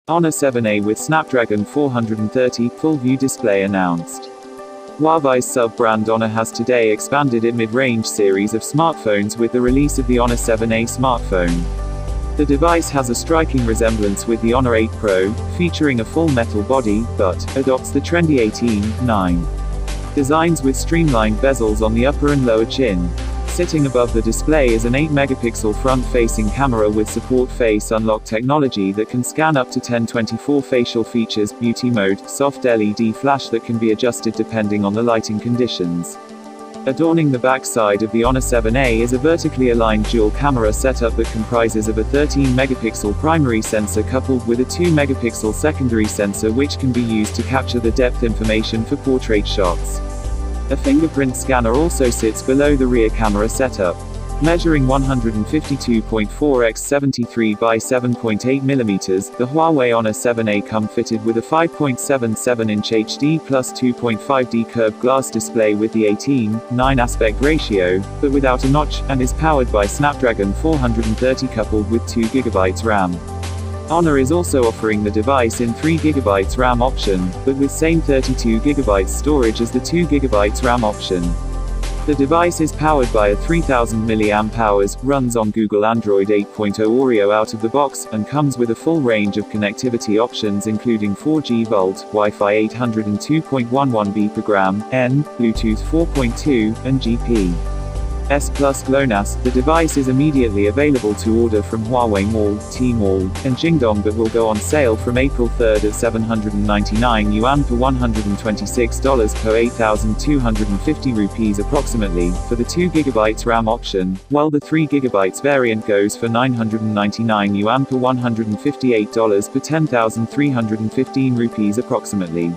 Honor 7A with Snapdragon 430 full-view display announced. Huawei's sub-brand Honor has today expanded its mid-range series of smartphones with the release of the Honor 7A smartphone. The device has a striking resemblance with the Honor 8 Pro, featuring a full metal body, but adopts the trendy 18:9 designs with streamlined bezels on the upper and lower chin. Sitting above the display is an 8-megapixel front-facing camera with support face unlock technology that can scan up to 1024 facial features, beauty mode, soft LED flash that can be adjusted depending on the lighting conditions. Adorning the backside of the Honor 7A is a vertically aligned dual-camera setup that comprises of a 13-megapixel primary sensor coupled with a 2-megapixel secondary sensor which can be used to capture the depth information for portrait shots. A fingerprint scanner also sits below the rear camera setup. Measuring 152.4 x 73 by 7.8 mm, the Huawei Honor 7A comes fitted with a 5.77-inch HD plus 2.5D curved glass display with the 18:9 aspect ratio, but without a notch, and is powered by Snapdragon 430 coupled with 2 GB RAM. Honor is also offering the device in 3 GB RAM option, but with same 32 GB storage as the 2 GB RAM option. The device is powered by a 3000 mAh, runs on Google Android 8.0 Oreo out of the box, and comes with a full range of connectivity options including 4G VoLTE, Wi-Fi 802.11 b per gram, N, Bluetooth 4.2, and GPS Plus GLONASS. The device is immediately available to order from Huawei Mall, Tmall, and Jingdong but will go on sale from April 3rd at 799 yuan per $126 per 8,250 rupees approximately, for the 2 GB RAM option, while the 3 GB variant goes for 999 yuan per $158 per 10,315 rupees approximately.